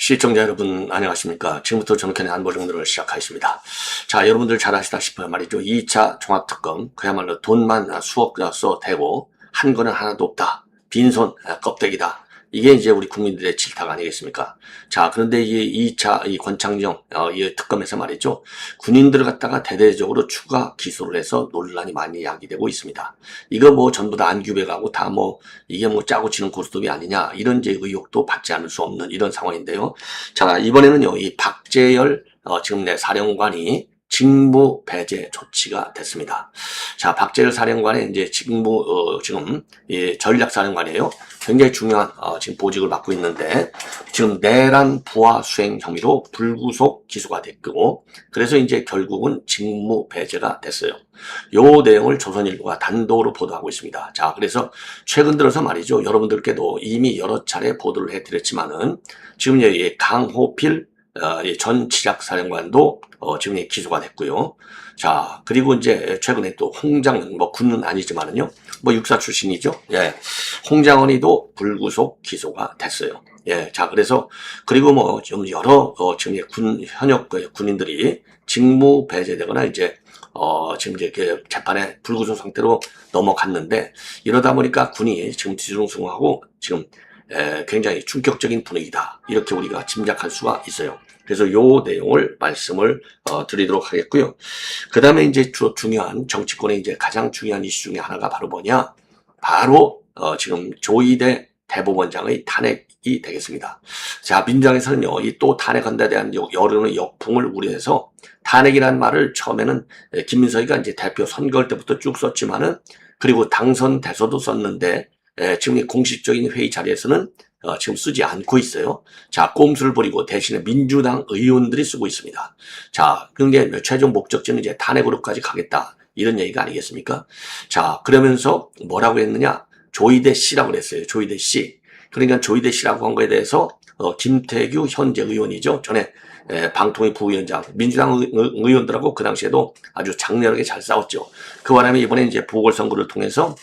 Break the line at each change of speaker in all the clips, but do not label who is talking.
시청자 여러분 안녕하십니까. 지금부터 전국현의 안보정도를 시작하겠습니다. 자, 여러분들 잘 아시다시피 말이죠. 2차 종합특검 그야말로 돈만 수억 써대고 한 거는 하나도 없다. 빈손 껍데기다. 이게 이제 우리 국민들의 질타가 아니겠습니까? 자, 그런데 이 2차 이 권창정 이 특검에서 말이죠. 군인들을 갖다가 대대적으로 추가 기소를 해서 논란이 많이 야기되고 있습니다. 이거 뭐 전부 다 안규배가고 다 뭐 이게 뭐 짜고 치는 고스톱이 아니냐 이런 이제 의혹도 받지 않을 수 없는 이런 상황인데요. 자, 이번에는요. 이 박재열 지금 내 사령관이 직무 배제 조치가 됐습니다. 자, 박재열 사령관의 이제 직무 지금 전략사령관이에요. 굉장히 중요한 지금 보직을 맡고 있는데 지금 내란 부하 수행 혐의로 불구속 기소가 됐고 그래서 이제 결국은 직무 배제가 됐어요. 요 내용을 조선일보가 단독으로 보도하고 있습니다. 자, 그래서 최근 들어서 말이죠. 여러분들께도 이미 여러 차례 보도를 해드렸지만은 지금 강호필 전 지략사령관도 지금 기소가 됐고요. 자, 그리고 이제 최근에 또 홍장원, 뭐 군은 아니지만은요, 뭐 육사 출신이죠. 예, 홍장원이도 불구속 기소가 됐어요. 예, 자, 그래서 그리고 뭐 좀 여러 지금 현역 군인들이 직무 배제되거나 이제 지금 이제 그 재판에 불구속 상태로 넘어갔는데 이러다 보니까 군이 지금 뒤숭숭하고 지금 굉장히 충격적인 분위기다. 이렇게 우리가 짐작할 수가 있어요. 그래서 요 내용을 말씀을 드리도록 하겠고요. 그 다음에 이제 중요한 정치권의 이제 가장 중요한 이슈 중에 하나가 바로 뭐냐? 바로 지금 조희대 대법원장의 탄핵이 되겠습니다. 자, 민주당에서는요, 이 또 탄핵한다에 대한 여론의 역풍을 우려해서 탄핵이라는 말을 처음에는 김민석이가 이제 대표 선거할 때부터 쭉 썼지만은 그리고 당선돼서도 썼는데 지금 이 공식적인 회의 자리에서는 지금 쓰지 않고 있어요. 자, 꼼수를 부리고 대신에 민주당 의원들이 쓰고 있습니다. 자, 그런데 최종 목적지는 이제 탄핵으로까지 가겠다. 이런 얘기가 아니겠습니까? 자, 그러면서 뭐라고 했느냐? 조희대 씨라고 그랬어요. 조희대 씨. 그러니까 조희대 씨라고 한 거에 대해서 김태규 현재 의원이죠. 전에 방통위 부위원장, 민주당 의원들하고 그 당시에도 아주 장렬하게 잘 싸웠죠. 그 바람에 이번에 이제 보궐선거를 통해서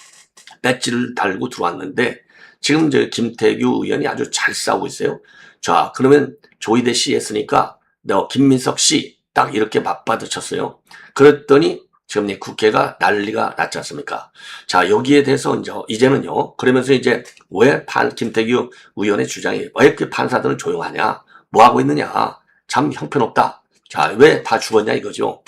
배지를 달고 들어왔는데 지금 이제 김태규 의원이 아주 잘 싸우고 있어요. 자, 그러면 조희대 씨 했으니까 김민석 씨 딱 이렇게 맞받아쳤어요. 그랬더니 지금 국회가 난리가 났지 않습니까? 자, 여기에 대해서 이제는요. 그러면서 이제 왜 김태규 의원의 주장이 왜 이렇게 판사들은 조용하냐? 뭐 하고 있느냐? 참 형편없다. 자, 왜 다 죽었냐 이거죠.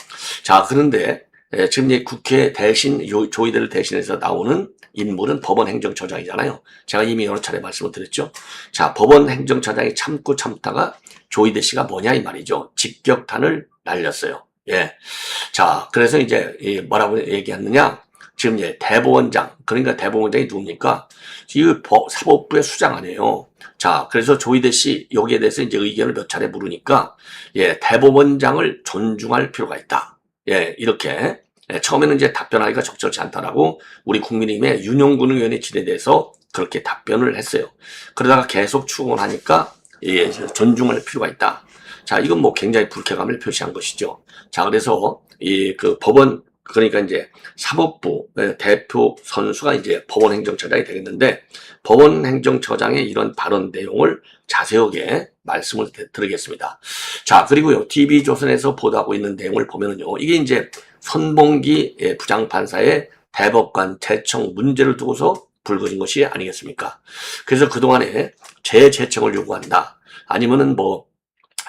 자, 그런데 지금 국회 대신 조희대를 대신해서 나오는 인물은 법원 행정처장이잖아요. 제가 이미 여러 차례 말씀을 드렸죠. 자, 법원 행정처장이 참고 참다가 조희대 씨가 뭐냐 이 말이죠. 직격탄을 날렸어요. 예. 자, 그래서 이제 뭐라고 얘기했느냐? 지금 이제 대법원장, 그러니까 대법원장이 누굽니까? 이 사법부의 수장 아니에요. 자, 그래서 조희대 씨 여기에 대해서 이제 의견을 몇 차례 물으니까 대법원장을 존중할 필요가 있다. 예, 이렇게. 처음에는 이제 답변하기가 적절치 않다라고 우리 국민의힘의 윤용근 의원의 질에 대해서 그렇게 답변을 했어요. 그러다가 계속 추궁하니까 존중할 필요가 있다. 자, 이건 뭐 굉장히 불쾌감을 표시한 것이죠. 자, 그래서 그 법원 그러니까 이제 사법부 대표 선수가 이제 법원 행정처장이 되겠는데 법원 행정처장의 이런 발언 내용을 자세하게 말씀을 드리겠습니다. 자, 그리고요. TV조선에서 보도하고 있는 내용을 보면은요. 이게 이제 선봉기 부장판사의 대법관 재청 문제를 두고서 불거진 것이 아니겠습니까? 그래서 그동안에 재제청을 요구한다. 아니면은 뭐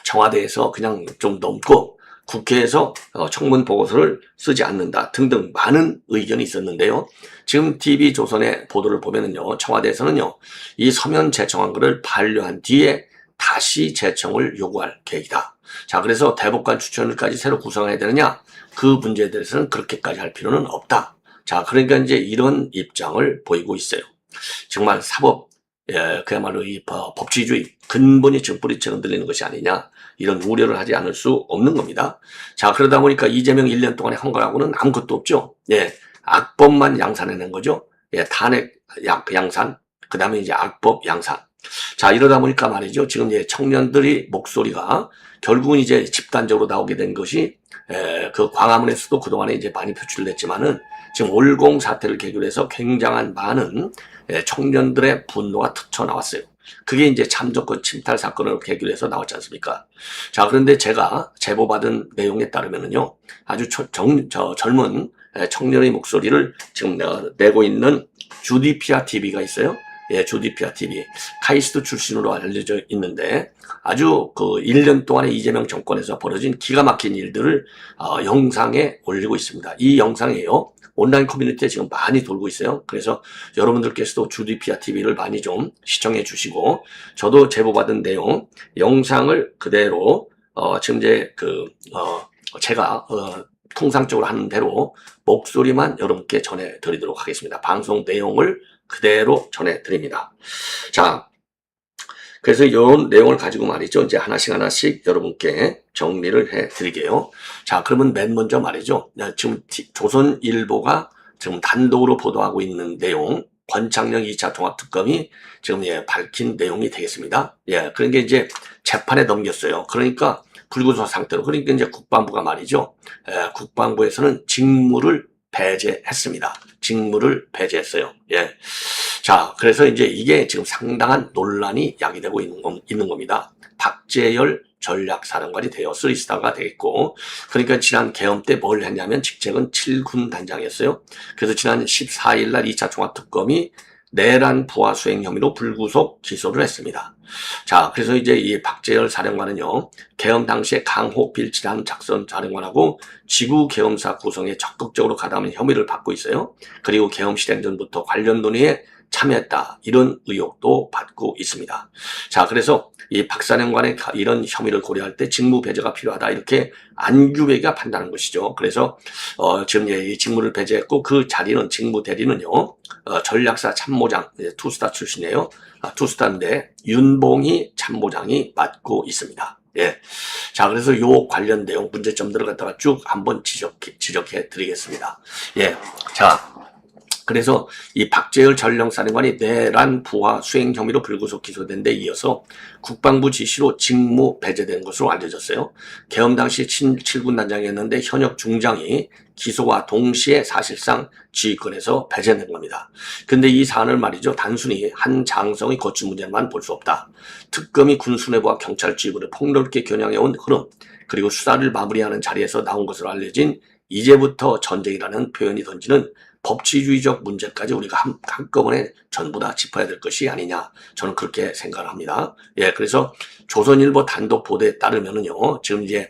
청와대에서 그냥 좀 넘고 국회에서 청문 보고서를 쓰지 않는다 등등 많은 의견이 있었는데요. 지금 TV조선의 보도를 보면은요. 청와대에서는요. 이 서면 제청한 것을 반려한 뒤에 다시 제청을 요구할 계획이다. 자, 그래서 대법관 추천을까지 새로 구성해야 되느냐? 그 문제에 대해서는 그렇게까지 할 필요는 없다. 자, 그러니까 이제 이런 입장을 보이고 있어요. 정말 사법, 그야말로 이 법치주의 근본이 지금 뿌리처럼 들리는 것이 아니냐. 이런 우려를 하지 않을 수 없는 겁니다. 자, 그러다 보니까 이재명 1년 동안에 한 거라고는 아무것도 없죠. 예, 악법만 양산해낸 거죠. 예, 탄핵 양산, 그 다음에 이제 악법 양산. 자, 이러다 보니까 말이죠. 지금 이제 청년들의 목소리가 결국은 이제 집단적으로 나오게 된 것이 그 광화문에서도 그동안에 이제 많이 표출됐지만은 지금 올공 사태를 계기로 해서 굉장한 많은 청년들의 분노가 터져 나왔어요. 그게 이제 참정권 침탈 사건으로 계기로 해서 나왔지 않습니까? 자, 그런데 제가 제보받은 내용에 따르면은요, 아주 젊은 청년의 목소리를 지금 내고 있는 주디피아 TV가 있어요. 예, 주디피아 TV. 카이스트 출신으로 알려져 있는데, 아주 그 1년 동안에 이재명 정권에서 벌어진 기가 막힌 일들을 영상에 올리고 있습니다. 이 영상이에요. 온라인 커뮤니티에 지금 많이 돌고 있어요. 그래서 여러분들께서도 주디피아 TV를 많이 좀 시청해 주시고, 저도 제보받은 내용, 영상을 그대로, 지금 이제 제가, 통상적으로 하는 대로 목소리만 여러분께 전해드리도록 하겠습니다. 방송 내용을 그대로 전해드립니다. 자, 그래서 이런 내용을 가지고 말이죠. 이제 하나씩 여러분께 정리를 해드릴게요. 자, 그러면 맨 먼저 말이죠. 지금 조선일보가 지금 단독으로 보도하고 있는 내용, 권창녕 2차 종합특검이 지금 밝힌 내용이 되겠습니다. 예, 그런 게 이제 재판에 넘겼어요. 그러니까 불구속 상태로. 그러니까 이제 국방부가 말이죠. 국방부에서는 직무를 배제했습니다. 직무를 배제했어요. 예. 자, 그래서 이제 이게 지금 상당한 논란이 야기되고 있는 겁니다. 박재열 전략사령관이 되어 3스타가 되겠고, 그러니까 지난 계엄 때 뭘 했냐면 직책은 7군 단장이었어요. 그래서 지난 14일 날 2차 종합특검이 내란 부하 수행 혐의로 불구속 기소를 했습니다. 자, 그래서 이제 이 박재열 사령관은요, 계엄 당시에 강호필 지단 작전 사령관하고 지구 계엄사 구성에 적극적으로 가담한 혐의를 받고 있어요. 그리고 계엄 실행 전부터 관련 논의에 참여했다, 이런 의혹도 받고 있습니다. 자, 그래서 이 박 사령관의 이런 혐의를 고려할 때 직무 배제가 필요하다, 이렇게 안규배가 판단한 것이죠. 그래서 지금 이 직무를 배제했고, 그 자리는 직무 대리는요, 전략사 참모장, 투스타 출신이에요. 투스타인데 윤봉희 참모장이 맡고 있습니다. 예. 자, 그래서 요 관련 내용 문제점들을 갖다가 쭉 한번 지적해 드리겠습니다. 예. 자, 그래서 이 박재열 전령사령관이 내란 부하 수행 혐의로 불구속 기소된 데 이어서 국방부 지시로 직무 배제된 것으로 알려졌어요. 계엄 당시 7군 단장이었는데 현역 중장이 기소와 동시에 사실상 지휘권에서 배제된 겁니다. 근데 이 사안을 말이죠, 단순히 한 장성의 거취 문제만 볼 수 없다. 특검이 군 수뇌부와 경찰 지휘부를 폭넓게 겨냥해온 흐름, 그리고 수사를 마무리하는 자리에서 나온 것으로 알려진 이제부터 전쟁이라는 표현이 던지는 법치주의적 문제까지 우리가 한꺼번에 전부 다 짚어야 될 것이 아니냐, 저는 그렇게 생각을 합니다. 예, 그래서 조선일보 단독 보도에 따르면은요, 지금 이제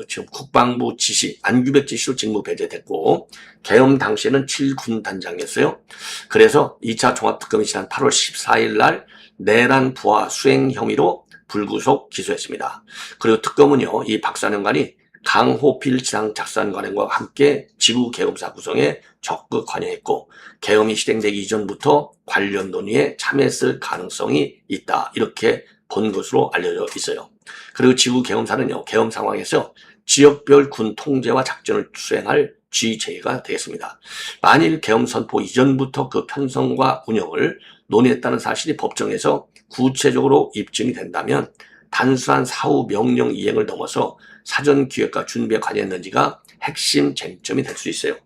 지금 국방부 지시, 안규백 지시로 직무 배제됐고, 계엄 당시에는 7군 단장이었어요. 그래서 2차 종합특검이 지난 8월 14일 날 내란 부하 수행 혐의로 불구속 기소했습니다. 그리고 특검은요, 이 박 사령관이 강호필 지상 작전관과 함께 지구 계엄사 구성에 적극 관여했고, 계엄이 실행되기 이전부터 관련 논의에 참여했을 가능성이 있다, 이렇게 본 것으로 알려져 있어요. 그리고 지구 계엄사는요, 계엄 상황에서 지역별 군 통제와 작전을 수행할 지휘체계가 되겠습니다. 만일 계엄 선포 이전부터 그 편성과 운영을 논의했다는 사실이 법정에서 구체적으로 입증이 된다면 단순한 사후 명령 이행을 넘어서 사전 기획과 준비에 관여했는지가 핵심 쟁점이 될 수 있어요.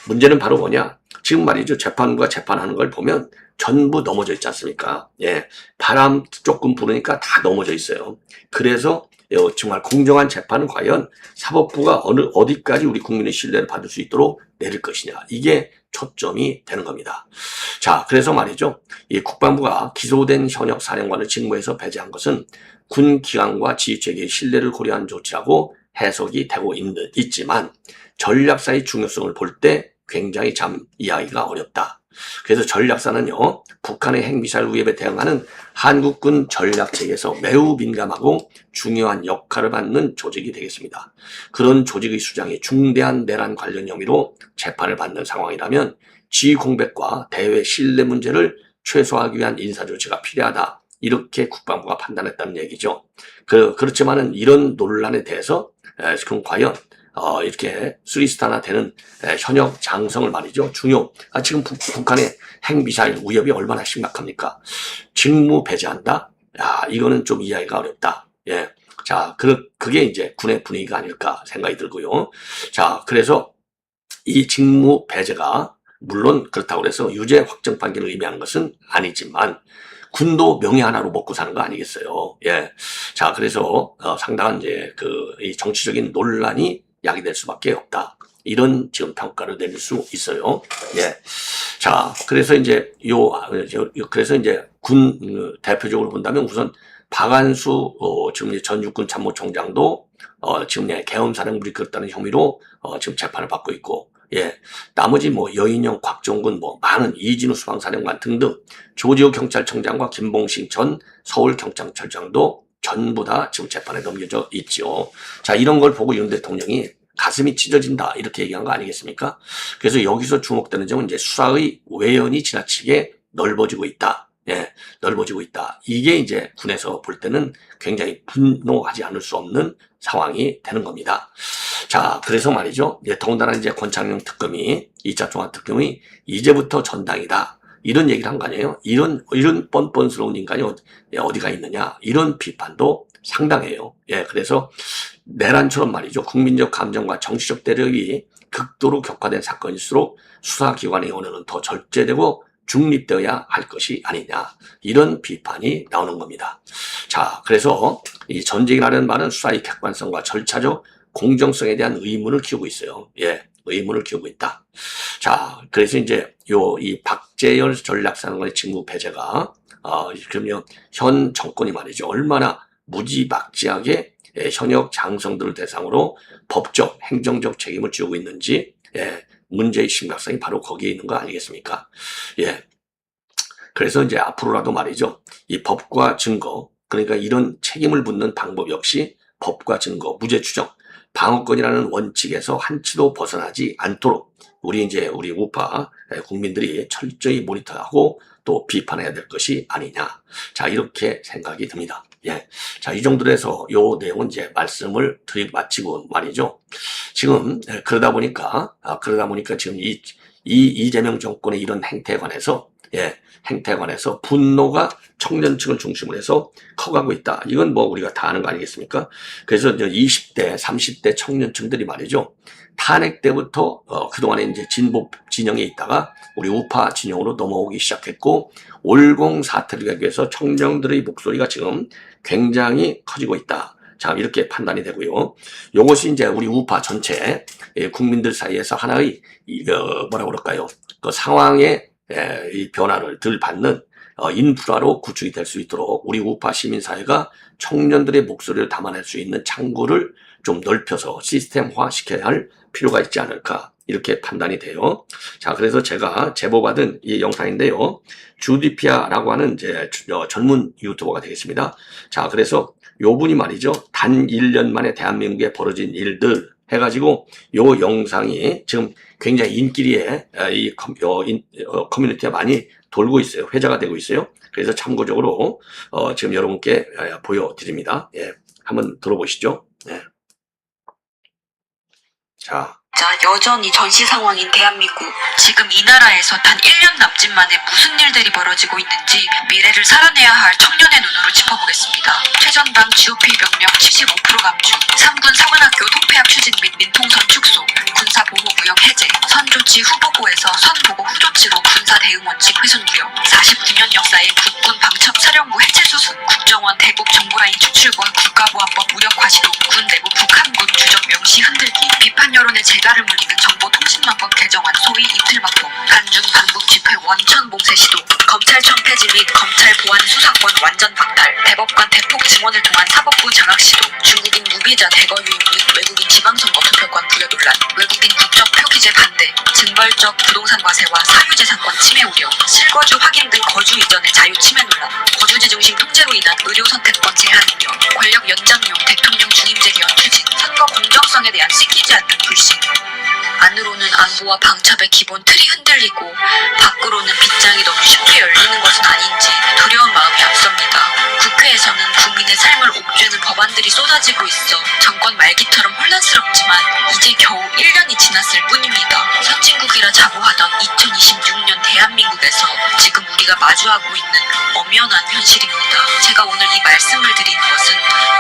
문제는 바로 뭐냐? 지금 말이죠, 재판부가 재판하는 걸 보면 전부 넘어져 있지 않습니까? 예, 바람 조금 부르니까 다 넘어져 있어요. 그래서 정말 공정한 재판은 과연 사법부가 어디까지 우리 국민의 신뢰를 받을 수 있도록 내릴 것이냐, 이게 초점이 되는 겁니다. 자, 그래서 말이죠, 이 국방부가 기소된 현역 사령관을 직무에서 배제한 것은 군 기관과 지휘체계의 신뢰를 고려한 조치라고 해석이 되고 있지만 전략사의 중요성을 볼 때 굉장히 참 이해하기가 어렵다. 그래서 전략사는요, 북한의 핵미사일 위협에 대응하는 한국군 전략체계에서 매우 민감하고 중요한 역할을 받는 조직이 되겠습니다. 그런 조직의 수장이 중대한 내란 관련 혐의로 재판을 받는 상황이라면 지휘 공백과 대외 신뢰 문제를 최소화하기 위한 인사조치가 필요하다, 이렇게 국방부가 판단했다는 얘기죠. 그렇지만은 이런 논란에 대해서 그럼 과연 이렇게 3스타나 되는 현역 장성을 말이죠, 지금 북한의 핵미사일 위협이 얼마나 심각합니까? 직무 배제한다? 야, 이거는 좀 이해하기가 어렵다. 예. 자, 그게 이제 군의 분위기가 아닐까 생각이 들고요. 자, 그래서 이 직무 배제가 물론 그렇다고 해서 유죄 확정 판결을 의미하는 것은 아니지만, 군도 명예 하나로 먹고 사는 거 아니겠어요? 예. 자, 그래서 상당한 이제 이 정치적인 논란이 야기될 수밖에 없다. 이런 지금 평가를 내릴 수 있어요. 예. 자, 그래서 이제 그래서 이제 군 대표적으로 본다면 우선 박안수 지금 전 육군 참모총장도 지금 계엄사령부를 이끌었다는 혐의로 지금 재판을 받고 있고, 예, 나머지 뭐 여인영, 곽종근, 뭐 많은 이진우 수방사령관 등등 조지호 경찰청장과 김봉식 전 서울경찰청장도 전부 다 지금 재판에 넘겨져 있죠. 자, 이런 걸 보고 윤 대통령이 가슴이 찢어진다 이렇게 얘기한 거 아니겠습니까? 그래서 여기서 주목되는 점은 이제 수사의 외연이 지나치게 넓어지고 있다. 예, 넓어지고 있다. 이게 이제 군에서 볼 때는 굉장히 분노하지 않을 수 없는 상황이 되는 겁니다. 자, 그래서 말이죠. 더군다나 이제 권창용 특검이 2차 종합특검이 이제부터 전당이다. 이런 얘기를 한 거 아니에요? 이런 뻔뻔스러운 인간이 어디가 있느냐. 이런 비판도 상당해요. 예, 그래서 내란처럼 말이죠. 국민적 감정과 정치적 대립이 극도로 격화된 사건일수록 수사기관의 언어는 더 절제되고 중립되어야 할 것이 아니냐. 이런 비판이 나오는 겁니다. 자, 그래서 이 전쟁이라는 말은 수사의 객관성과 절차적 공정성에 대한 의문을 키우고 있어요. 예, 의문을 키우고 있다. 자, 그래서 이제 이 박재열 전략사령관의 직무 배제가 그러면 현 정권이 말이죠. 얼마나 무지막지하게 현역 장성들을 대상으로 법적, 행정적 책임을 지우고 있는지, 예, 문제의 심각성이 바로 거기에 있는 거 아니겠습니까? 예. 그래서 이제 앞으로라도 말이죠. 이 법과 증거, 그러니까 이런 책임을 묻는 방법 역시 법과 증거, 무죄 추정, 방어권이라는 원칙에서 한치도 벗어나지 않도록 우리 우파 국민들이 철저히 모니터하고 또 비판해야 될 것이 아니냐. 자, 이렇게 생각이 듭니다. 예. 자, 이 정도로 해서 요 내용은 이제 말씀을 마치고 말이죠. 지금 그러다 보니까 지금 이 이재명 정권의 이런 행태에 관해서, 예, 행태에 관해서 분노가 청년층을 중심으로 해서 커가고 있다. 이건 뭐 우리가 다 아는 거 아니겠습니까? 그래서 이제 20대, 30대 청년층들이 말이죠. 탄핵 때부터 그동안에 이제 진보 진영에 있다가 우리 우파 진영으로 넘어오기 시작했고, 올공 사태를 가기 위해서 청년들의 목소리가 지금 굉장히 커지고 있다. 자, 이렇게 판단이 되고요. 이것이 이제 우리 우파 전체 국민들 사이에서 하나의 뭐라 그럴까요? 그 상황의 이 변화를 덜 받는 인프라로 구축이 될 수 있도록 우리 우파 시민사회가 청년들의 목소리를 담아낼 수 있는 창구를 좀 넓혀서 시스템화 시켜야 할 필요가 있지 않을까, 이렇게 판단이 돼요. 자, 그래서 제가 제보받은 이 영상인데요. 주디피아라고 하는 이제 전문 유튜버가 되겠습니다. 자, 그래서 요 분이 말이죠. 단 1년 만에 대한민국에 벌어진 일들 해가지고 요 영상이 지금 굉장히 인기리에 이 커뮤니티에 많이 돌고 있어요. 회자가 되고 있어요. 그래서 참고적으로 지금 여러분께 보여드립니다. 예, 한번 들어보시죠. 예. 자,
여전히 전시 상황인 대한민국. 지금 이 나라에서 단 1년 남짓 만에 무슨 일들이 벌어지고 있는지 미래를 살아내야 할 청년의 눈으로 짚어보겠습니다. 최전방 GOP 병력 75% 감축, 3군 사관학교 통폐합 추진 및 민통선 축소, 군사보호구역 해제, 선조치 후보고에서 선보고 후조치로 군사 대응원칙 훼손 구역, 49년 역사의 국군 방첩 사령부 해체 수순, 국정원 대북 정보라인 추출과 국가보안법 무력화 시도, 군 내부 북한군 주적 명시 흔들기, 비판 여론의 재갈을 물리는 정보통신망법 개정안 소위 이틀망법, 간중 반북 집회 원천 봉쇄 시도, 검찰청 폐지 및 검찰 보안 수사권 완전 박탈, 대법관 대폭 증원을 통한 사법부 장악 시도, 중국인 무비자 대거 유입 및 외국인 지방선거 투표권 부여 논란, 외국인 국적 표기제 반대, 징벌적 부동산 과세와 사유재산권 침해 우려, 실거주 확인 등 거주 이전의 자유 침해 논란, 거주지 중심 통제로 인한 의료 선택권 제한 우려, 권력 연장용 대통령 중임제 개헌 추진, 선거 공정성에 대한 씻기지 않는 불신. 안으로는 안보와 방첩의 기본 틀이 흔들리고 밖으로는 빗장이 너무 쉽게 열리는 것은 아닌지 두려운 마음이 앞섭니다. 국회에서는 국민의 삶을 옥죄는 법안들이 쏟아지고 있어 정권 말기처럼 혼란스럽지만 이제 겨우 1년이 지났을 뿐입니다. 선진국이라 자부하던 2026년 대한민국에서 지금 우리가 마주하고 있는 엄연한 현실입니다. 제가 오늘 이 말씀을 드리는 것은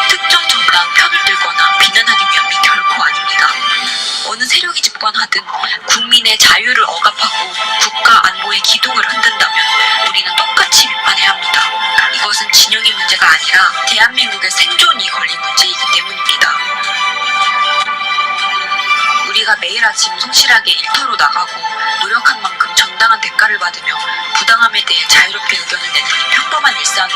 특정 정당 편을 들거나 비난하기 위함이 결코 아닙니다. 어느 세력이 집권하든 국민의 자유를 억압하고 국가 안보의 기둥을 흔든다면 우리는 똑같이 비판해야 합니다. 문제가 아니라 대한민국의 생존이 걸린 문제이기 때문입니다. 우리가 매일 아침 성실하게 일터로 나가고 노력한 만큼 정당한 대가를 받으며 부당함에 대해 자유롭게 의견을 내는 이 평범한 일상이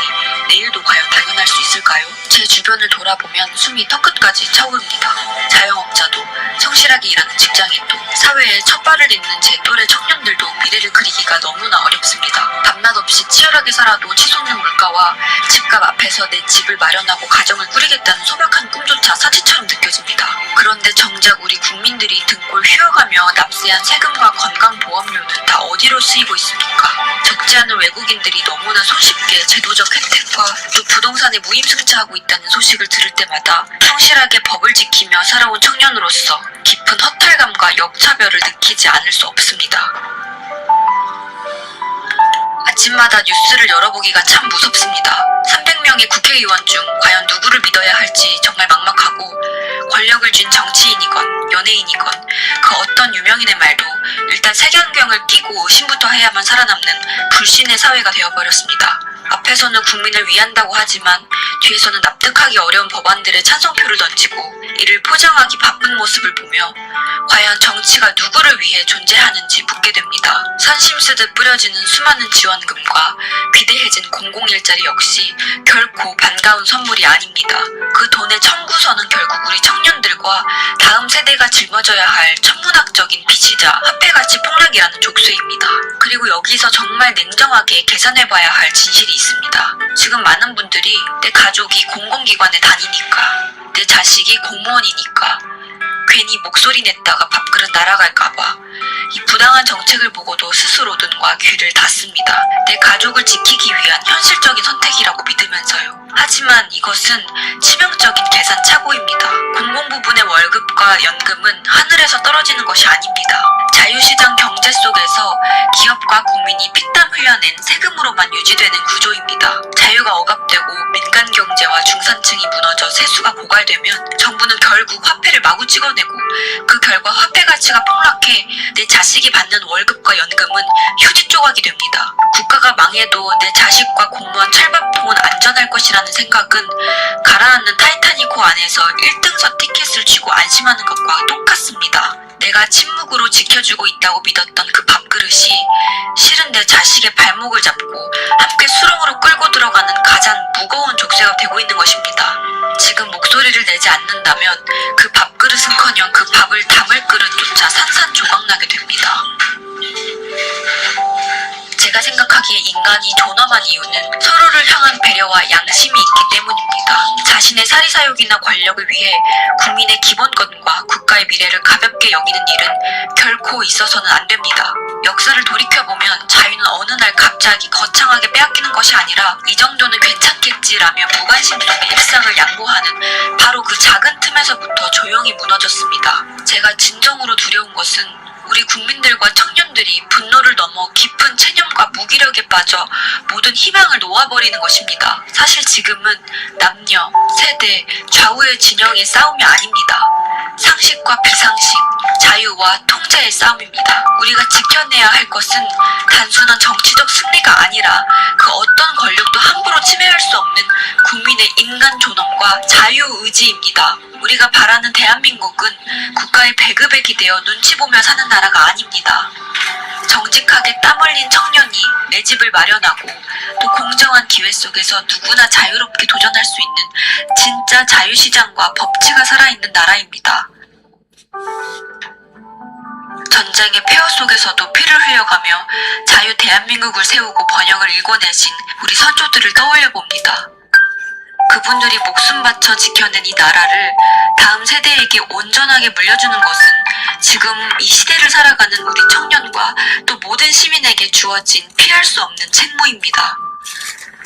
내일도 과연 당연할 수 있을까요? 제 주변을 돌아보면 숨이 턱끝까지 차오릅니다. 자영업자도, 성실하게 일하는 직장인도, 사회에 첫 발을 딛는 제 또래 청년들도 미래를 그리기가 너무나 어렵습니다. 밤낮 없이 치열하게 살아도 치솟는 물가와 집값 앞에서 내 집을 마련하고 가정을 꾸리겠다는 소박한 꿈조차 사치처럼 느껴집니다. 그런데 정작 우리 국민들이 등골 휘어가며 납세한 세금과 건강보험료는 다 어디로 쓰이고 있습니까? 적지 않은 외국인들이 너무나 손쉽게 제도적 혜택과 또 부동산에 무임승차하고 있다는 소식을 들을 때마다 성실하게 법을 지키며 살아온 청년으로서 깊은 허탈감과 역차별을 느끼지 않을 수 없습니다. 아침마다 뉴스를 열어보기가 참 무섭습니다. 300명의 국회의원 중 과연 누구를 믿어야 할지 정말 막막하고, 권력을 쥔 정치인이건 연예인이건 그 어떤 유명인의 말도 일단 색안경을 끼고 의심부터 해야만 살아남는 불신의 사회가 되어버렸습니다. 앞에서는 국민을 위한다고 하지만 뒤에서는 납득하기 어려운 법안들의 찬성표를 던지고 이를 포장하기 바쁜 모습을 보며 과연 정치가 누구를 위해 존재하는지 묻게 됩니다. 선심 쓰듯 뿌려지는 수많은 지원금과 비대해진 공공일자리 역시 결코 반가운 선물이 아닙니다. 그 돈의 청구서는 결국 우리 청년들과 다음 세대가 짊어져야 할 천문학적인 빚이자 화폐가치 폭락이라는 족쇄입니다. 그리고 여기서 정말 냉정하게 계산해봐야 할 진실이 있습니다. 지금 많은 분들이 내 가족이 공공기관에 다니니까, 내 자식이 공무원이니까 괜히 목소리 냈다가 밥그릇 날아갈까봐 이 부당한 정책을 보고도 스스로 눈과 귀를 닫습니다. 내 가족을 지키기 위한 현실적인 선택이라고 믿으면서요. 하지만 이것은 치명적인 계산 착오입니다. 공공부문의 월급과 연금은 하늘에서 떨어지는 것이 아닙니다. 자유시장 경제 속에서 기업과 국민이 피땀 흘려낸 세금으로만 유지되는 구조입니다. 자유가 억압되고 민간 경제와 중산층이 무너져 세수가 고갈되면 정부는 결국 화폐를 마구 찍어내고, 그 결과 화폐 가치가 폭락해 내 자식이 받는 월급과 연금은 휴지 조각이 됩니다. 국가가 망해도 내 자식과 공무원 철밥통은 안전할 것이라는 생각은 가라앉는 타이타닉호 안에서 1등석 티켓을 쥐고 안심하는 것과 똑같습니다. 내가 침묵으로 지켜주고 있다고 믿었던 그 밥그릇이 실은 내 자식의 발목을 잡고 함께 수렁으로 끌고 들어가는 가장 무거운 족쇄가 되고 있는 것입니다. 지금 목소리를 내지 않는다면 그 밥그릇은커녕 그 밥을 담을 그릇조차 산산조각나게 됩니다. 제가 생각하기에 인간이 존엄한 이유는 서로를 향한 배려와 양심이 있기 때문입니다. 자신의 사리사욕이나 권력을 위해 국민의 기본권과 국가의 미래를 가볍게 여기는 일은 결코 있어서는 안 됩니다. 역사를 돌이켜보면 자유는 어느 날 갑자기 거창하게 빼앗기는 것이 아니라 이 정도는 괜찮겠지라며 무관심 속에 일상을 양보하는 바로 그 작은 틈에서부터 조용히 무너졌습니다. 제가 진정으로 두려운 것은 우리 국민들과 청년들이 분노를 넘어 깊은 체념과 무기력에 빠져 모든 희망을 놓아버리는 것입니다. 사실 지금은 남녀, 세대, 좌우의 진영의 싸움이 아닙니다. 상식과 비상식, 자유와 통제의 싸움입니다. 우리가 지켜내야 할 것은 단순한 정치적 승리가 아니라 그 어떤 권력도 함부로 침해할 수 없는 국민의 인간 존엄과 자유의지입니다. 우리가 바라는 대한민국은 국가의 배급에 기대어 눈치 보며 사는 나라가 아닙니다. 정직하게 땀 흘린 청년이 내 집을 마련하고 또 공정한 기회 속에서 누구나 자유롭게 도전할 수 있는 진짜 자유시장과 법치가 살아있는 나라입니다. 전쟁의 폐허 속에서도 피를 흘려가며 자유 대한민국을 세우고 번영을 일궈내신 우리 선조들을 떠올려 봅니다. 그분들이 목숨 바쳐 지켜낸 이 나라를 다음 세대에게 온전하게 물려주는 것은 지금 이 시대를 살아가는 우리 청년과 또 모든 시민에게 주어진 피할 수 없는 책무입니다.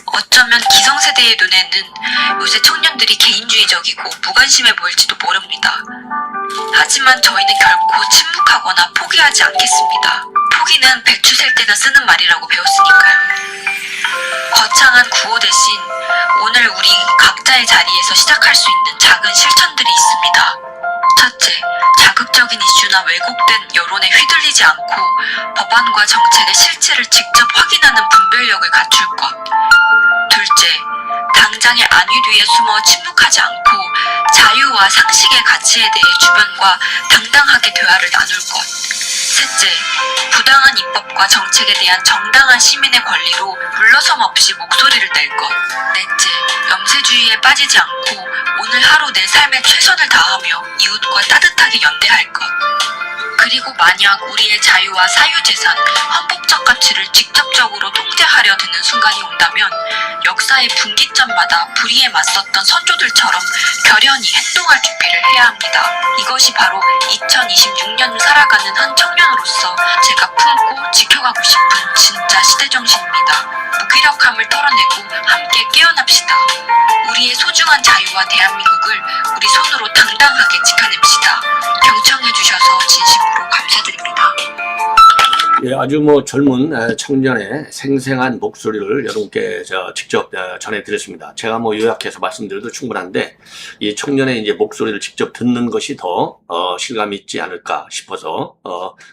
어쩌면 기성세대의 눈에는 요새 청년들이 개인주의적이고 무관심해 보일지도 모릅니다. 하지만 저희는 결코 침묵하거나 포기하지 않겠습니다. 포기는 배추 셀 때나 쓰는 말이라고 배웠으니까요. 거창한 구호 대신 오늘 우리 각자의 자리에서 시작할 수 있는 작은 실천들이 있습니다. 첫째, 자극적인 이슈나 왜곡된 여론에 휘둘리지 않고 법안과 정책의 실체를 직접 확인하는 분별력을 갖출 것. 둘째, 당 당장의 안위 뒤에 숨어 침묵하지 않고 자유와 상식의 가치에 대해 주변과 당당하게 대화를 나눌 것. 셋째, 부당한 입법과 정책에 대한 정당한 시민의 권리로 물러섬 없이 목소리를 낼 것. 넷째, 염세주의에 빠지지 않고 오늘 하루 내 삶에 최선을 다하며 이웃과 따뜻하게 연대할 것. 그리고 만약 우리의 자유와 사유재산, 헌법적 가치를 직접적으로 통제하려 드는 순간이 온다면 역사의 분기점마다 불의에 맞섰던 선조들처럼 결연히 행동할 준비를 해야 합니다. 이것이 바로 2026년을 살아가는 한 청년으로서 제가 품고 지켜가고 싶은 진짜 시대정신입니다. 무기력함을 털어내고 함께 깨어납시다. 우리의 소중한 자유와 대한민국을 우리 손으로 당당하게 지켜냅시다. 경청해주셔서 진심으로 감사드립니다.
예, 아주 젊은 청년의 생생한 목소리를 여러분께 직접 전해드렸습니다. 제가 요약해서 말씀드려도 충분한데, 이 청년의 이제 목소리를 직접 듣는 것이 더 실감이 있지 않을까 싶어서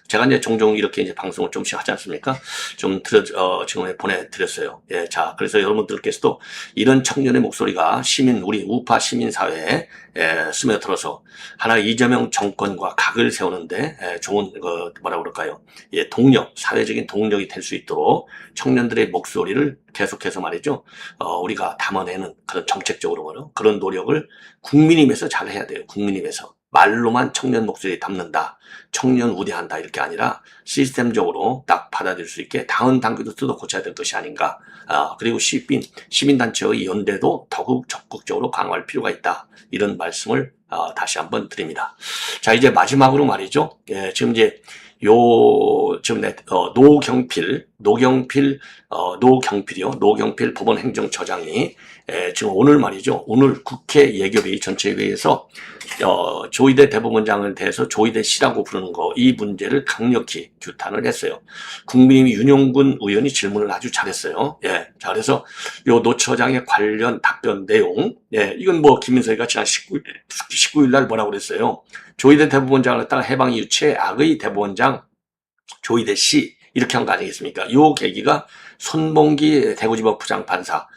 제가 이제 종종 이렇게 이제 방송을 좀씩 하지 않습니까? 좀 지금 보내드렸어요. 예, 자, 그래서 여러분들께서도 이런 청년의 목소리가 우리 우파 시민사회에 스며들어서 하나 이재명 정권과 각을 세우는데 좋은 뭐라 그럴까요? 예, 사회적인 동력이 될 수 있도록 청년들의 목소리를 계속해서 말이죠. 우리가 담아내는 그런 정책적으로 그런 노력을 국민이 위해서 잘 해야 돼요. 국민이 위해서. 말로만 청년 목소리 담는다. 청년 우대한다. 이렇게 아니라 시스템적으로 딱 받아들일 수 있게 당헌 당규도 뜯어 고쳐야 될 것이 아닌가. 그리고 시민단체의 연대도 더욱 적극적으로 강화할 필요가 있다. 이런 말씀을 다시 한번 드립니다. 자, 이제 마지막으로 말이죠. 예, 지금 이제 노경필 법원행정처장이 지금 오늘 말이죠. 오늘 국회 예결위 전체회의에서 조희대 대법원장을 대해서 조희대 씨라고 부르는 이 문제를 강력히 규탄을 했어요. 국민의힘 윤용군 의원이 질문을 아주 잘했어요. 예. 자, 그래서 노 처장의 관련 답변 내용, 예, 이건 김민석이가 지난 19일 날 뭐라고 그랬어요. 조희대 대법원장을 갖다가 해방 이후 최악의 대법원장 조희대 씨 이렇게 한 거 아니겠습니까? 요 계기가 손봉기 대구지법 부장판사,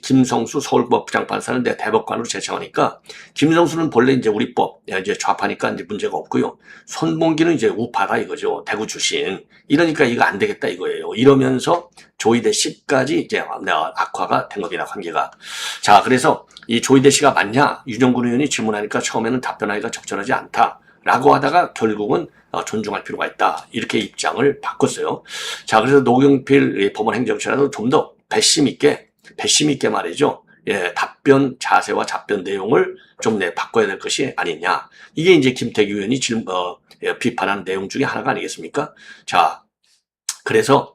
김성수 서울법 부장판사는 내 대법관으로 제청하니까 김성수는 본래 이제 우리 법 이제 좌파니까 이제 문제가 없고요. 손봉기는 이제 우파다 이거죠. 대구 출신. 이러니까 이거 안 되겠다 이거예요. 이러면서 조희대 씨까지 이제 악화가 된 겁니다. 관계가. 자, 그래서 이 조희대 씨가 맞냐? 유정군 의원이 질문하니까 처음에는 답변하기가 적절하지 않다라고 하다가 결국은 존중할 필요가 있다. 이렇게 입장을 바꿨어요. 자, 그래서 노경필 법원행정처라도 좀 더 배심 있게 말이죠. 예, 답변 자세와 답변 내용을 좀 바꿔야 될 것이 아니냐. 이게 이제 김태규 의원이 비판한 내용 중에 하나가 아니겠습니까? 자, 그래서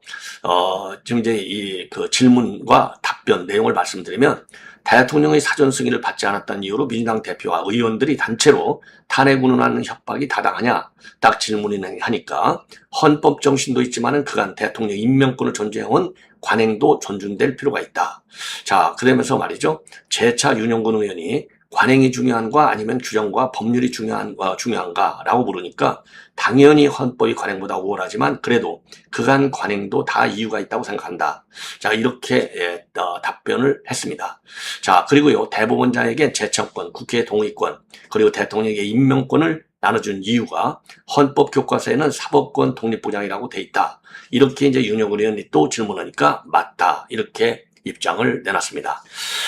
지금 이제 그 질문과 답변 내용을 말씀드리면 대통령의 사전 승인을 받지 않았다는 이유로 민주당 대표와 의원들이 단체로 탄핵 운운하는 협박이 타당하냐 딱 질문이 하니까 헌법 정신도 있지만은 그간 대통령 임명권을 존중해온 관행도 존중될 필요가 있다. 자, 그러면서 말이죠. 재차 윤영근 의원이 관행이 중요한가 아니면 규정과 법률이 중요한가라고 물으니까 당연히 헌법이 관행보다 우월하지만 그래도 그간 관행도 다 이유가 있다고 생각한다. 자, 이렇게 답변을 했습니다. 자, 그리고요. 대법원장에게 제청권, 국회 동의권, 그리고 대통령에게 임명권을 나눠준 이유가 헌법 교과서에는 사법권 독립보장이라고 돼 있다. 이렇게 이제 윤영근 의원이 또 질문하니까 맞다. 이렇게 입장을 내놨습니다.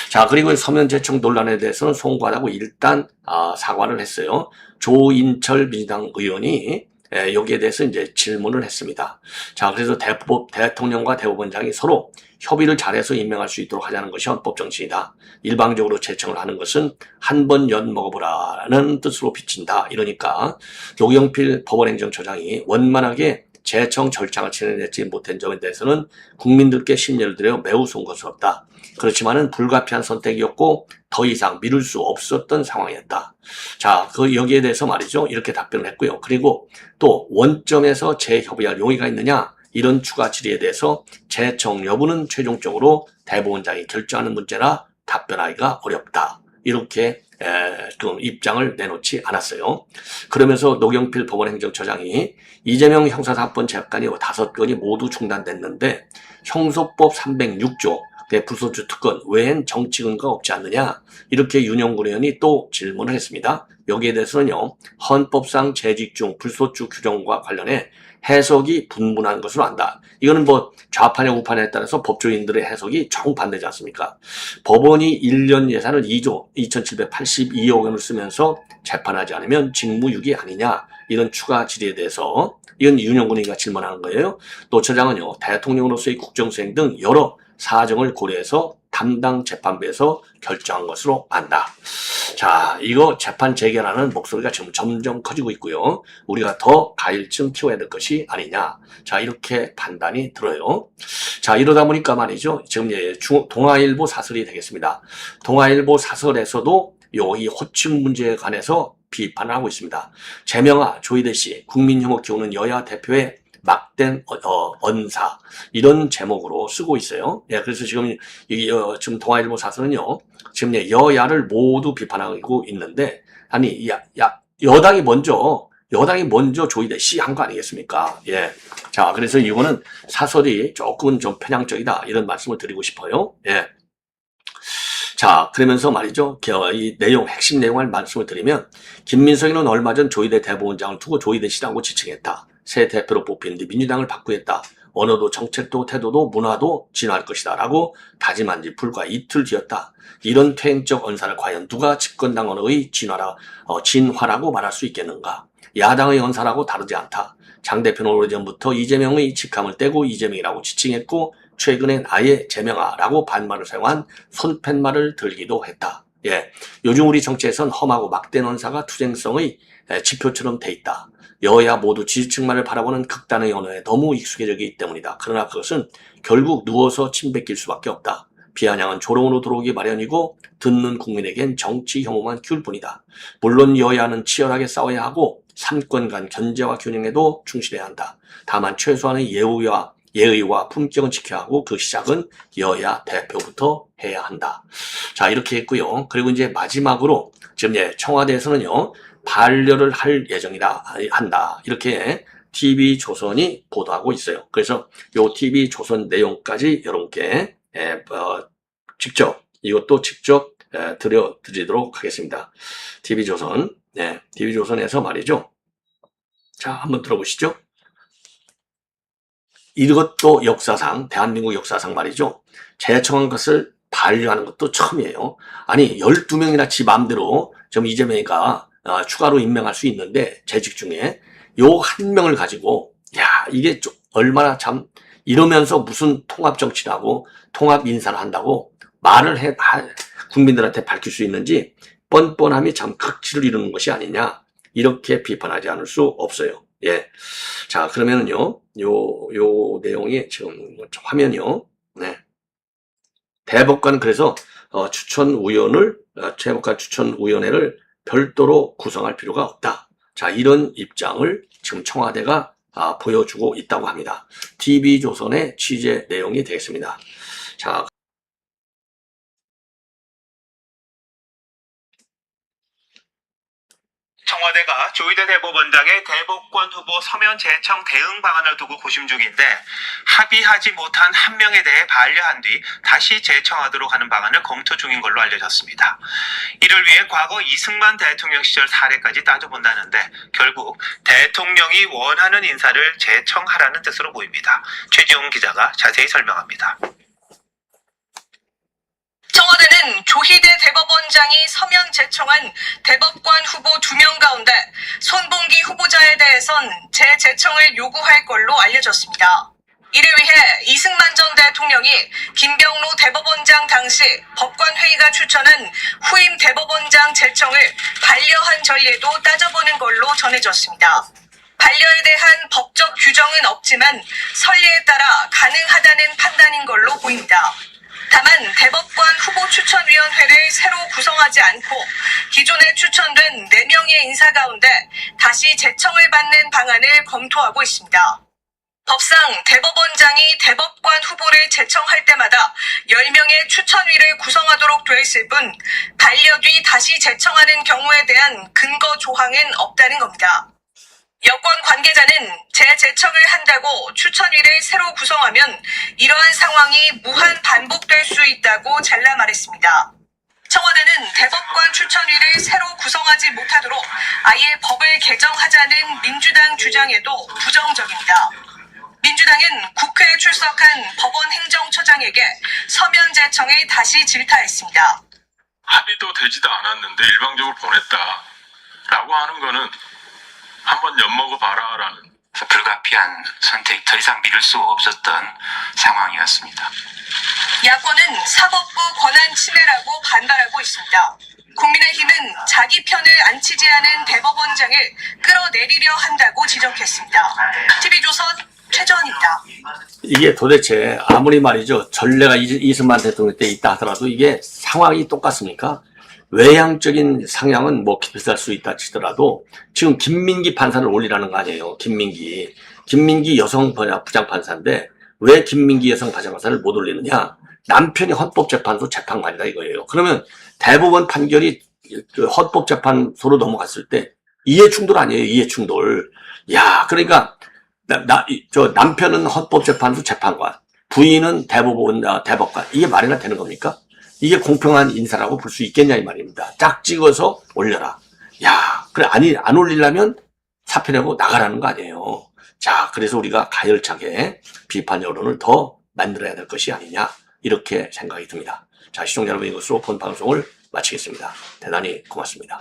자, 그리고 서면 제청 논란에 대해서는 송구하다고 일단 사과를 했어요. 조인철 민주당 의원이 여기에 대해서 이제 질문을 했습니다. 자, 그래서 대통령과 대법원장이 서로 협의를 잘해서 임명할 수 있도록 하자는 것이 헌법 정신이다. 일방적으로 제청을 하는 것은 한 번 연 먹어보라는 뜻으로 비친다. 이러니까 노경필 법원행정처장이 원만하게 제청 절차를 진행하지 못한 점에 대해서는 국민들께 심려를 드려 매우 송구스럽다. 그렇지만은 불가피한 선택이었고 더 이상 미룰 수 없었던 상황이었다. 자, 여기에 대해서 말이죠. 이렇게 답변을 했고요. 그리고 또 원점에서 재협의할 용의가 있느냐? 이런 추가 질의에 대해서 재청 여부는 최종적으로 대법원장이 결정하는 문제라 답변하기가 어렵다. 이렇게 좀 입장을 내놓지 않았어요. 그러면서 노경필 법원행정처장이 이재명 형사사건 재판이 5건이 모두 중단됐는데 형소법 306조 불소추 특권 외엔 정치 근거가 없지 않느냐, 이렇게 윤영근 의원이 또 질문을 했습니다. 여기에 대해서는요, 헌법상 재직 중 불소추 규정과 관련해 해석이 분분한 것으로 안다. 이거는 뭐 좌파냐 우파냐에 따라서 법조인들의 해석이 정반대지 않습니까? 법원이 1년 예산을 2조 2782억 원을 쓰면서 재판하지 않으면 직무유기 아니냐, 이런 추가 질의에 대해서 이건 윤영근 의원이 질문하는 거예요. 노 처장은요, 대통령으로서의 국정수행 등 여러 사정을 고려해서 담당 재판부에서 결정한 것으로 안다. 자, 이거 재판 재개라는 목소리가 지금 점점 커지고 있고요. 우리가 더 가일층 키워야 될 것이 아니냐. 자, 이렇게 판단이 들어요. 자, 이러다 보니까 말이죠. 지금 동아일보 사설이 되겠습니다. 동아일보 사설에서도 이 호칭 문제에 관해서 비판을 하고 있습니다. 재명아, 조희대 씨, 국민혐오 키우는 여야 대표의 막된 언사, 이런 제목으로 쓰고 있어요. 예, 그래서 지금 지금 동아일보 사설은요, 지금 여야를 모두 비판하고 있는데, 아니 여당이 먼저 조희대 씨 한 거 아니겠습니까? 예. 자, 그래서 이거는 사설이 조금은 좀 편향적이다, 이런 말씀을 드리고 싶어요. 예. 자, 그러면서 말이죠. 이 내용, 핵심 내용을 말씀을 드리면, 김민석이는 얼마 전 조희대 대법원장을 두고 조희대 씨라고 지칭했다. 새 대표로 뽑힌 뒤 민주당을 바꾸겠다. 언어도 정책도 태도도 문화도 진화할 것이다 라고 다짐한 지 불과 이틀 뒤였다. 이런 퇴행적 언사를 과연 누가 집권당 언어의 진화라고 말할 수 있겠는가. 야당의 언사라고 다르지 않다. 장 대표는 오래전부터 이재명의 직함을 떼고 이재명이라고 지칭했고, 최근엔 아예 재명아라고 반말을 사용한 손팻말을 들기도 했다. 예, 요즘 우리 정치에선 험하고 막대한 언사가 투쟁성의 지표처럼 돼 있다. 여야 모두 지지층만을 바라보는 극단의 언어에 너무 익숙해져 있기 때문이다. 그러나 그것은 결국 누워서 침 뱉길 수밖에 없다. 비아냥은 조롱으로 들어오기 마련이고 듣는 국민에겐 정치 혐오만 키울 뿐이다. 물론 여야는 치열하게 싸워야 하고 삼권 간 견제와 균형에도 충실해야 한다. 다만 최소한의 예의와 품격은 지켜야 하고 그 시작은 여야 대표부터 해야 한다. 자, 이렇게 했고요. 그리고 이제 마지막으로 지금 청와대에서는요, 반려를 할 예정이다 한다, 이렇게 TV조선이 보도하고 있어요. 그래서 요 TV조선 내용까지 여러분께 이것도 직접 드리도록 하겠습니다. TV조선, TV조선에서 말이죠. 자, 한번 들어보시죠. 이것도 역사상, 대한민국 역사상 말이죠. 제청한 것을 반려하는 것도 처음이에요. 아니, 12명이나 지 마음대로 좀 이재명이가 추가로 임명할 수 있는데, 재직 중에 요 한 명을 가지고, 이게 좀 얼마나 참, 이러면서 무슨 통합 정치라고, 통합 인사를 한다고 말을 국민들한테 밝힐 수 있는지 뻔뻔함이 참 극치를 이루는 것이 아니냐, 이렇게 비판하지 않을 수 없어요. 예. 자, 그러면은요, 요 내용이 지금 화면이요. 네. 대법관, 그래서 대법관 추천위원회를 별도로 구성할 필요가 없다. 자, 이런 입장을 지금 청와대가 보여주고 있다고 합니다. TV조선의 취재 내용이 되겠습니다. 자,
청와대가 조희대 대법원장의 대법관 후보 서면 제청 대응 방안을 두고 고심 중인데, 합의하지 못한 한 명에 대해 반려한 뒤 다시 제청하도록 하는 방안을 검토 중인 걸로 알려졌습니다. 이를 위해 과거 이승만 대통령 시절 사례까지 따져본다는데, 결국 대통령이 원하는 인사를 제청하라는 뜻으로 보입니다. 최지용 기자가 자세히 설명합니다.
청와대는 조희대 대법원장이 서면 제청한 대법관 후보 2명 가운데 손봉기 후보자에 대해선 재제청을 요구할 걸로 알려졌습니다. 이를 위해 이승만 전 대통령이 김병로 대법원장 당시 법관회의가 추천한 후임 대법원장 제청을 반려한 전례도 따져보는 걸로 전해졌습니다. 반려에 대한 법적 규정은 없지만 선례에 따라 가능하다는 판단인 걸로 보입니다. 다만 대법관 후보 추천위원회를 새로 구성하지 않고 기존에 추천된 4명의 인사 가운데 다시 제청을 받는 방안을 검토하고 있습니다. 법상 대법원장이 대법관 후보를 제청할 때마다 10명의 추천위를 구성하도록 돼 있을 뿐, 반려 뒤 다시 제청하는 경우에 대한 근거 조항은 없다는 겁니다. 여권 관계자는 재제청을 한다고 추천위를 새로 구성하면 이러한 상황이 무한 반복될 수 있다고 잘라 말했습니다. 청와대는 대법관 추천위를 새로 구성하지 못하도록 아예 법을 개정하자는 민주당 주장에도 부정적입니다. 민주당은 국회에 출석한 법원 행정처장에게 서면 제청을 다시 질타했습니다.
합의도 되지도 않았는데 일방적으로 보냈다 라고 하는 거는 한번 엿먹어봐라 라는
불가피한 선택, 더 이상 미룰 수 없었던 상황이었습니다.
야권은 사법부 권한 침해라고 반발하고 있습니다. 국민의힘은 자기 편을 안 치지 않은 대법원장을 끌어내리려 한다고 지적했습니다. TV조선 최정원입니다.
이게 도대체 아무리 말이죠. 전례가 이승만 대통령 때 있다 하더라도 이게 상황이 똑같습니까? 외향적인 상향은 뭐 비슷할 수 있다 치더라도 지금 김민기 판사를 올리라는 거 아니에요. 김민기 여성 부장판사인데 왜 김민기 여성 부장판사를 못 올리느냐? 남편이 헌법재판소 재판관이다 이거예요. 그러면 대법원 판결이 그 헌법재판소로 넘어갔을 때 이해충돌 아니에요. 이해충돌. 야, 그러니까 저 남편은 헌법재판소 재판관, 부인은 대법관. 이게 말이나 되는 겁니까? 이게 공평한 인사라고 볼 수 있겠냐 이 말입니다. 짝 찍어서 올려라. 야, 그래 안 올리려면 사표 내고 나가라는 거 아니에요. 자, 그래서 우리가 가열차게 비판 여론을 더 만들어야 될 것이 아니냐 이렇게 생각이 듭니다. 자, 시청자 여러분, 이것으로 본 방송을 마치겠습니다. 대단히 고맙습니다.